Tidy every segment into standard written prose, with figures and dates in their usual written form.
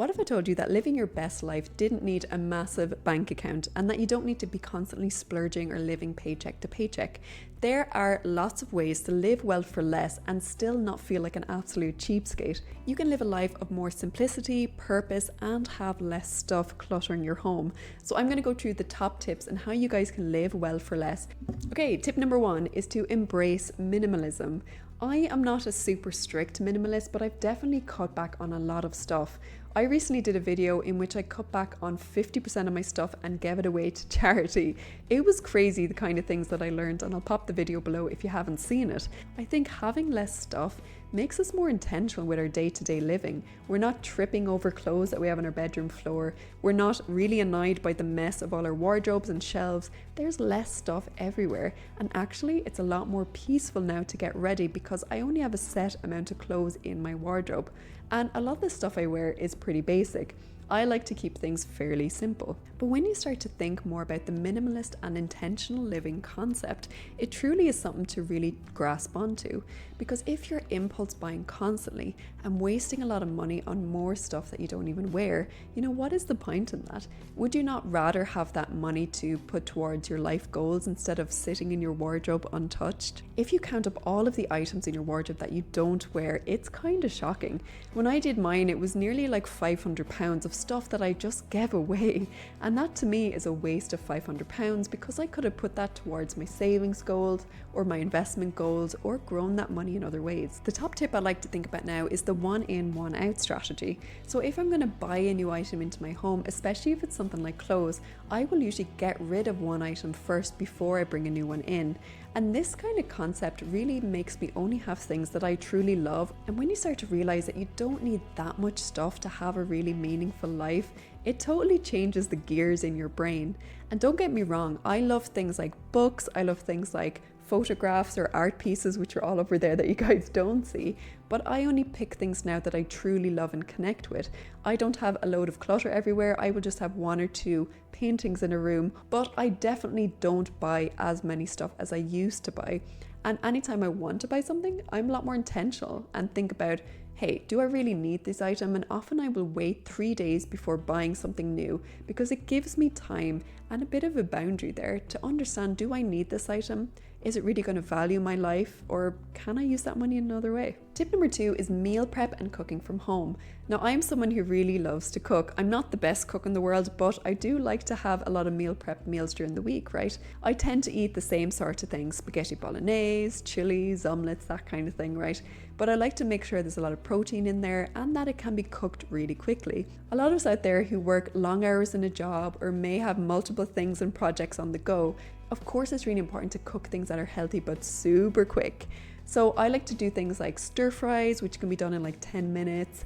What if I told you that living your best life didn't need a massive bank account and that you don't need to be constantly splurging or living paycheck to paycheck? There are lots of ways to live well for less and still not feel like an absolute cheapskate. You can live a life of more simplicity, purpose, and have less stuff cluttering your home. So I'm going to go through the top tips and how you guys can live well for less. Okay, tip number 1 is to embrace minimalism. I am not a super strict minimalist, but I've definitely cut back on a lot of stuff. I recently did a video in which I cut back on 50% of my stuff and gave it away to charity. It was crazy the kind of things that I learned, and I'll pop the video below if you haven't seen it. I think having less stuff makes us more intentional with our day-to-day living. We're not tripping over clothes that we have on our bedroom floor. We're not really annoyed by the mess of all our wardrobes and shelves. There's less stuff everywhere, and actually it's a lot more peaceful now to get ready because I only have a set amount of clothes in my wardrobe. And a lot of the stuff I wear is pretty basic. I like to keep things fairly simple. But when you start to think more about the minimalist and intentional living concept, it truly is something to really grasp onto. Because if you're impulse buying constantly and wasting a lot of money on more stuff that you don't even wear, what is the point in that? Would you not rather have that money to put towards your life goals instead of sitting in your wardrobe untouched? If you count up all of the items in your wardrobe that you don't wear, it's kind of shocking. When I did mine, it was nearly like £500 of stuff that I just gave away, and that to me is a waste of £500 because I could have put that towards my savings goals or my investment goals or grown that money in other ways. The top tip I like to think about now is the one in, one out strategy. So if I'm going to buy a new item into my home, especially if it's something like clothes, I will usually get rid of one item first before I bring a new one in. And this kind of concept really makes me only have things that I truly love. And when you start to realize that you don't need that much stuff to have a really meaningful life, it totally changes the gears in your brain. And don't get me wrong, I love things like books, I love things like photographs or art pieces, which are all over there that you guys don't see, but I only pick things now that I truly love and connect with. I don't have a load of clutter everywhere. I will just have 1 or 2 paintings in a room, but I definitely don't buy as many stuff as I used to buy. And anytime I want to buy something, I'm a lot more intentional and think about, hey, do I really need this item? And often I will wait 3 days before buying something new because it gives me time and a bit of a boundary there to understand, do I need this item? Is it really going to value my life, or can I use that money in another way? Tip number 2 is meal prep and cooking from home. Now, I'm someone who really loves to cook. I'm not the best cook in the world, but I do like to have a lot of meal prep meals during the week, right? I tend to eat the same sort of things, spaghetti bolognese, chilies, omelets, that kind of thing, right? But I like to make sure there's a lot of protein in there and that it can be cooked really quickly. A lot of us out there who work long hours in a job or may have multiple things and projects on the go, of course it's really important to cook things that are healthy but super quick. So I like to do things like stir fries, which can be done in like 10 minutes,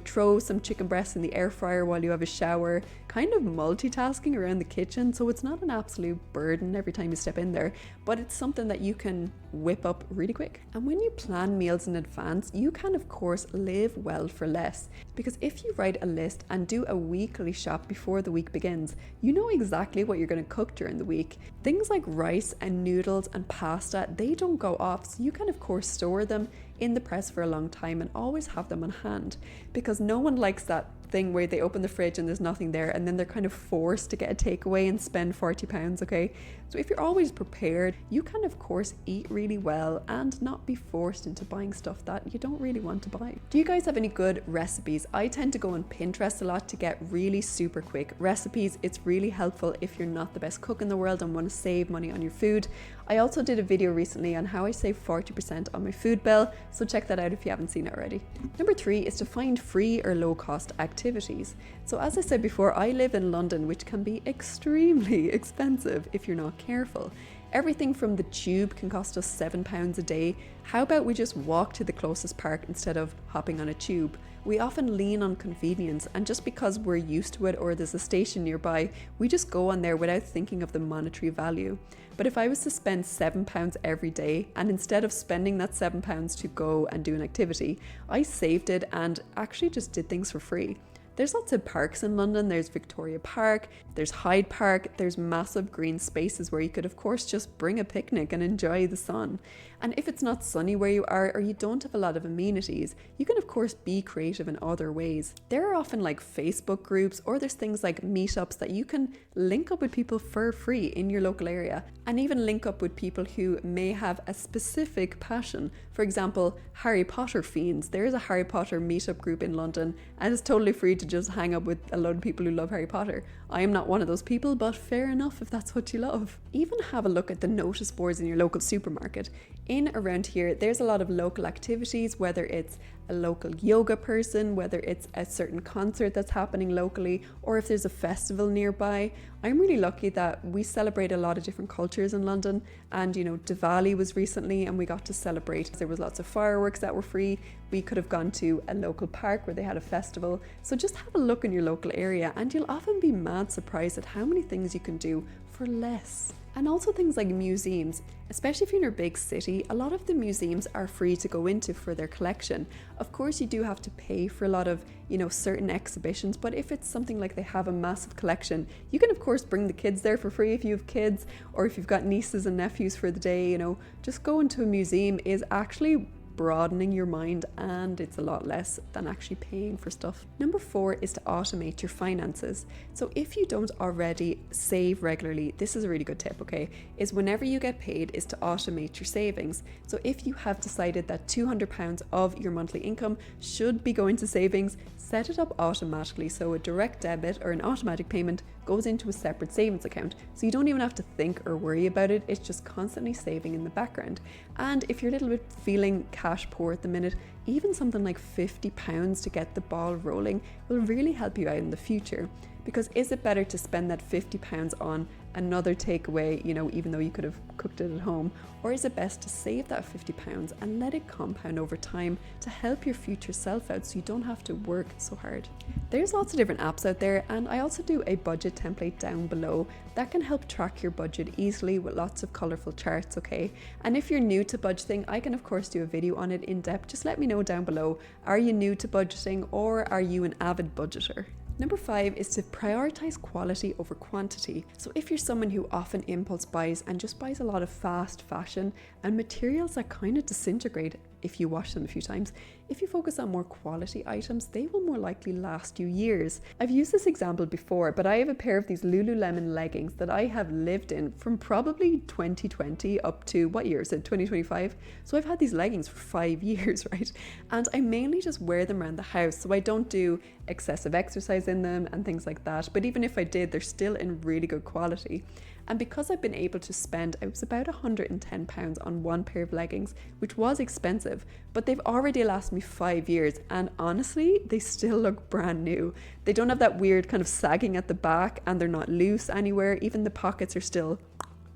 throw some chicken breasts in the air fryer while you have a shower, kind of multitasking around the kitchen. So it's not an absolute burden every time you step in there, but it's something that you can whip up really quick. And when you plan meals in advance, you can of course live well for less, because if you write a list and do a weekly shop before the week begins, you know exactly what you're going to cook during the week. Things like rice and noodles and pasta, they don't go off, so you can of course store them in the press for a long time and always have them on hand, because no one likes that thing where they open the fridge and there's nothing there and then they're kind of forced to get a takeaway and spend £40, okay? So if you're always prepared, you can of course eat really well and not be forced into buying stuff that you don't really want to buy. Do you guys have any good recipes? I tend to go on Pinterest a lot to get really super quick recipes. It's really helpful if you're not the best cook in the world and want to save money on your food. I also did a video recently on how I save 40% on my food bill, so check that out if you haven't seen it already. Number 3 is to find free or low cost activities. So as I said before, I live in London, which can be extremely expensive if you're not careful. Everything from the tube can cost us £7 a day. How about we just walk to the closest park instead of hopping on a tube? We often lean on convenience, and just because we're used to it or there's a station nearby, we just go on there without thinking of the monetary value. But if I was to spend £7 every day, and instead of spending that £7 to go and do an activity, I saved it and actually just did things for free. There's lots of parks in London. There's Victoria Park, there's Hyde Park, there's massive green spaces where you could of course just bring a picnic and enjoy the sun. And if it's not sunny where you are, or you don't have a lot of amenities, you can of course be creative in other ways. There are often like Facebook groups, or there's things like meetups that you can link up with people for free in your local area, and even link up with people who may have a specific passion. For example, Harry Potter fiends. There is a Harry Potter meetup group in London, and it's totally free to just hang up with a load of people who love Harry Potter. I am not one of those people, but fair enough if that's what you love. Even have a look at the notice boards in your local supermarket. In around here, there's a lot of local activities, whether it's a local yoga person, whether it's a certain concert that's happening locally, or if there's a festival nearby. I'm really lucky that we celebrate a lot of different cultures in London, and Diwali was recently and we got to celebrate. There was lots of fireworks that were free. We could have gone to a local park where they had a festival. So just have a look in your local area and you'll often be mad surprised at how many things you can do for less. And also things like museums, especially if you're in a big city, a lot of the museums are free to go into for their collection. Of course, you do have to pay for a lot of, certain exhibitions, but if it's something like they have a massive collection, you can of course bring the kids there for free if you have kids, or if you've got nieces and nephews for the day, just go into a museum is actually broadening your mind, and it's a lot less than actually paying for stuff. Number 4 is to automate your finances. So if you don't already save regularly, this is a really good tip, okay? Is whenever you get paid is to automate your savings. So if you have decided that £200 of your monthly income should be going to savings, set it up automatically. So a direct debit or an automatic payment goes into a separate savings account. So you don't even have to think or worry about it. It's just constantly saving in the background. And if you're a little bit feeling cash poor at the minute, even something like £50 to get the ball rolling will really help you out in the future. Because is it better to spend that £50 on another takeaway, even though you could have cooked it at home? Or is it best to save that £50 and let it compound over time to help your future self out so you don't have to work so hard? There's lots of different apps out there, and I also do a budget template down below that can help track your budget easily with lots of colourful charts, okay? And if you're new to budgeting, I can of course do a video on it in depth. Just let me know down below. Are you new to budgeting, or are you an avid budgeter? Number 5 is to prioritize quality over quantity. So if you're someone who often impulse buys and just buys a lot of fast fashion and materials that kind of disintegrate if you wash them a few times, if you focus on more quality items, they will more likely last you years. I've used this example before, but I have a pair of these Lululemon leggings that I have lived in from probably 2020 up to, what year is it, 2025? So I've had these leggings for 5 years, right? And I mainly just wear them around the house, so I don't do excessive exercise in them and things like that. But even if I did, they're still in really good quality. And because I've been able to spend, it was about £110 on one pair of leggings, which was expensive, but they've already lasted me 5 years, and honestly, they still look brand new. They don't have that weird kind of sagging at the back, and they're not loose anywhere. Even the pockets are still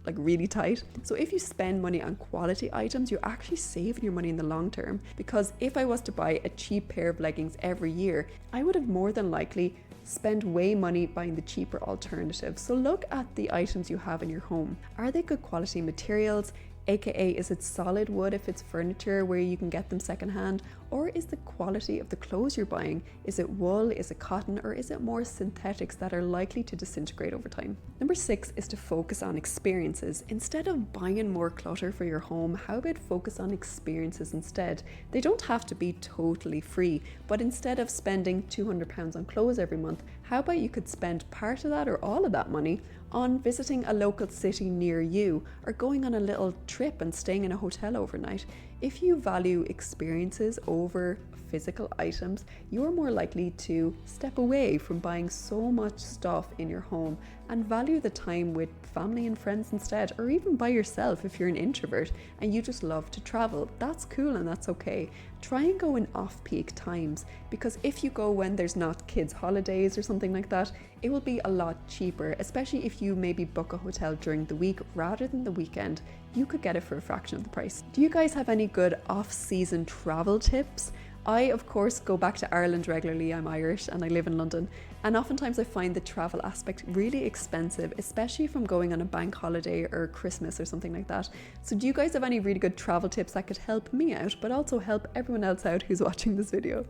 like really tight. So if you spend money on quality items, you're actually saving your money in the long term. Because if I was to buy a cheap pair of leggings every year, I would have more than likely spend way money buying the cheaper alternative. So look at the items you have in your home. Are they good quality materials? AKA, is it solid wood if it's furniture where you can get them secondhand? Or is the quality of the clothes you're buying, is it wool, is it cotton, or is it more synthetics that are likely to disintegrate over time? Number 6 is to focus on experiences. Instead of buying more clutter for your home, how about focus on experiences instead? They don't have to be totally free, but instead of spending £200 on clothes every month, how about you could spend part of that or all of that money on visiting a local city near you, or going on a little trip and staying in a hotel overnight. If you value experiences over physical items, you're more likely to step away from buying so much stuff in your home and value the time with family and friends instead, or even by yourself if you're an introvert and you just love to travel. That's cool and that's okay. Try and go in off-peak times, because if you go when there's not kids' holidays or something like that, it will be a lot cheaper, especially if you maybe book a hotel during the week rather than the weekend. You could get it for a fraction of the price. Do you guys have any good off-season travel tips? I, of course, go back to Ireland regularly. I'm Irish and I live in London, and oftentimes I find the travel aspect really expensive, especially if I'm going on a bank holiday or Christmas or something like that. So do you guys have any really good travel tips that could help me out, but also help everyone else out who's watching this video?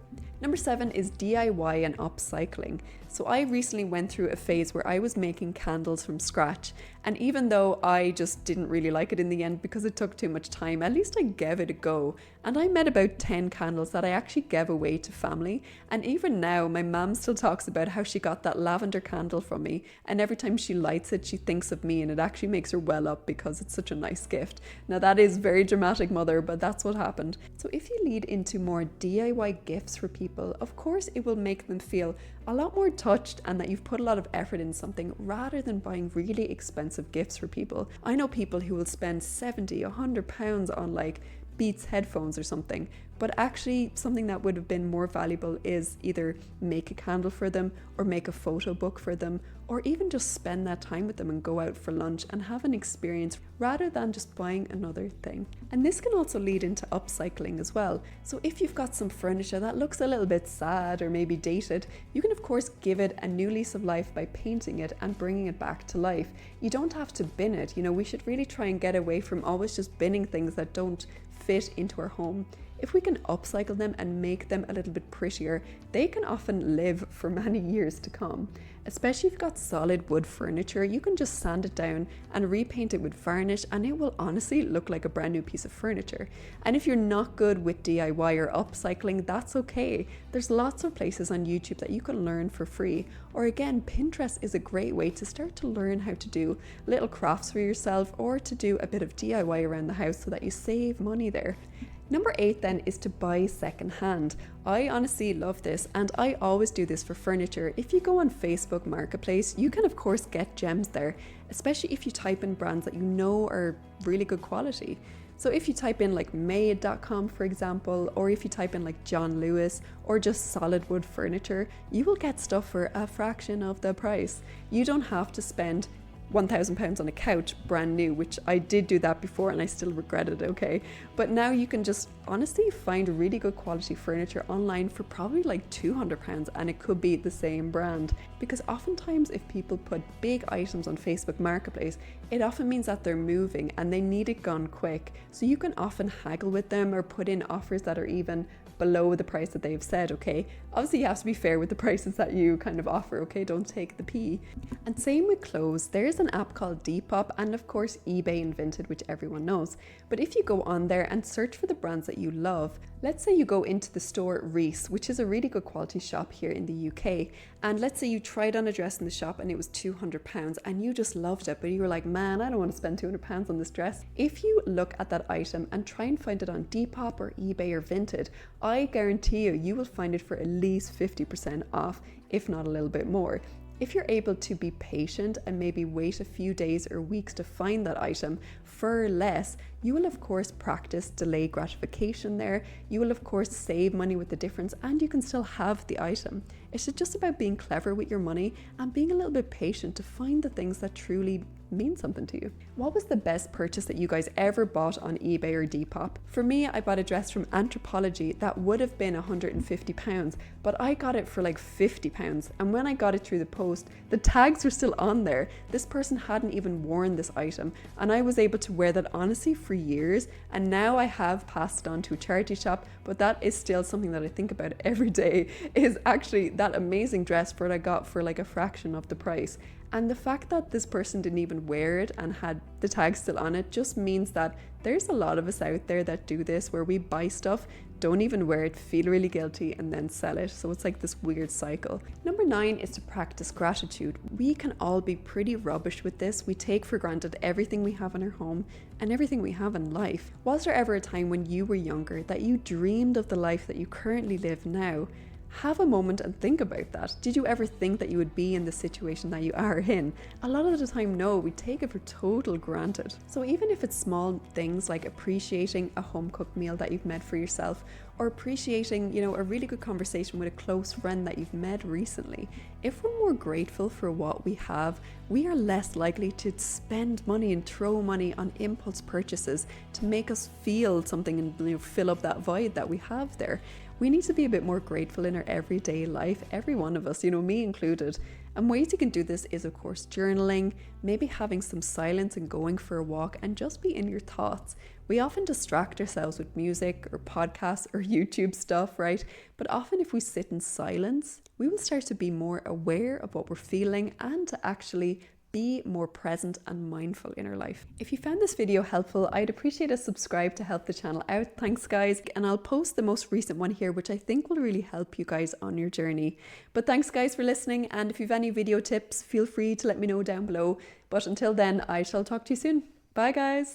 Number 7 is DIY and upcycling. So I recently went through a phase where I was making candles from scratch, and even though I just didn't really like it in the end because it took too much time, at least I gave it a go, and I made about 10 candles that I actually gave away to family. And even now my mum still talks about how she got that lavender candle from me, and every time she lights it she thinks of me, and it actually makes her well up because it's such a nice gift. Now that is very dramatic, mother, but that's what happened. So if you lead into more DIY gifts for people, of course it will make them feel a lot more touched and that you've put a lot of effort in something, rather than buying really expensive gifts for people. I know people who will spend 70, £100 on like Beats headphones or something, but actually something that would have been more valuable is either make a candle for them or make a photo book for them, or even just spend that time with them and go out for lunch and have an experience rather than just buying another thing. And this can also lead into upcycling as well. So if you've got some furniture that looks a little bit sad or maybe dated, you can of course give it a new lease of life by painting it and bringing it back to life. You don't have to bin it. We should really try and get away from always just binning things that don't fit into our home. If we can upcycle them and make them a little bit prettier, they can often live for many years to come. Especially if you've got solid wood furniture, you can just sand it down and repaint it with varnish, and it will honestly look like a brand new piece of furniture. And if you're not good with DIY or upcycling, that's okay. There's lots of places on YouTube that you can learn for free. Or again, Pinterest is a great way to start to learn how to do little crafts for yourself, or to do a bit of DIY around the house so that you save money there. Number 8 then is to buy secondhand. I honestly love this, and I always do this for furniture. If you go on Facebook Marketplace, you can of course get gems there, especially if you type in brands that you know are really good quality. So if you type in like made.com for example, or if you type in like John Lewis or just solid wood furniture, you will get stuff for a fraction of the price. You don't have to spend £1,000 on a couch brand new, which I did do that before and I still regret it, okay? But now you can just honestly find really good quality furniture online for probably like £200, and it could be the same brand. Because oftentimes if people put big items on Facebook Marketplace, it often means that they're moving and they need it gone quick. So you can often haggle with them or put in offers that are even below the price that they've said, okay? Obviously you have to be fair with the prices that you kind of offer, okay? Don't take the pee. And same with clothes. There's an app called Depop, and of course eBay and Vinted, which everyone knows. But if you go on there and search for the brands that you love, let's say you go into the store Reese, which is a really good quality shop here in the UK, and let's say you tried on a dress in the shop and it was £200 and you just loved it, but you were like, man, I don't want to spend £200 on this dress. If you look at that item and try and find it on Depop or eBay or Vinted, I guarantee you will find it for at least 50% off, if not a little bit more. If you're able to be patient and maybe wait a few days or weeks to find that item for less, you will of course practice delayed gratification there. You will of course save money with the difference, and you can still have the item. It's just about being clever with your money and being a little bit patient to find the things that truly mean something to you. What was the best purchase that you guys ever bought on eBay or Depop? For me, I bought a dress from Anthropology that would have been £150, but I got it for like £50. And when I got it through the post, the tags were still on there. This person hadn't even worn this item, and I was able to wear that honestly for years. And now I have passed it on to a charity shop, but that is still something that I think about every day, is actually that amazing dress that I got for like a fraction of the price. And the fact that this person didn't even wear it and had the tag still on it just means that there's a lot of us out there that do this, where we buy stuff, don't even wear it, feel really guilty, and then sell it. So it's like this weird cycle. Number 9 is to practice gratitude. We can all be pretty rubbish with this. We take for granted everything we have in our home and everything we have in life. Was there ever a time when you were younger that you dreamed of the life that you currently live now? Have a moment and think about that. Did you ever think that you would be in the situation that you are in? A lot of the time, no, we take it for total granted. So even if it's small things like appreciating a home cooked meal that you've made for yourself, or appreciating, a really good conversation with a close friend that you've met recently, if we're more grateful for what we have, we are less likely to spend money and throw money on impulse purchases to make us feel something and fill up that void that we have there. We need to be a bit more grateful in our everyday life, every one of us, me included. And ways you can do this is, of course, journaling, maybe having some silence and going for a walk and just be in your thoughts. We often distract ourselves with music or podcasts or YouTube stuff, right? But often if we sit in silence, we will start to be more aware of what we're feeling and to actually be more present and mindful in our life. If you found this video helpful, I'd appreciate a subscribe to help the channel out. Thanks guys. And I'll post the most recent one here, which I think will really help you guys on your journey. But thanks guys for listening. And if you've any video tips, feel free to let me know down below. But until then, I shall talk to you soon. Bye guys.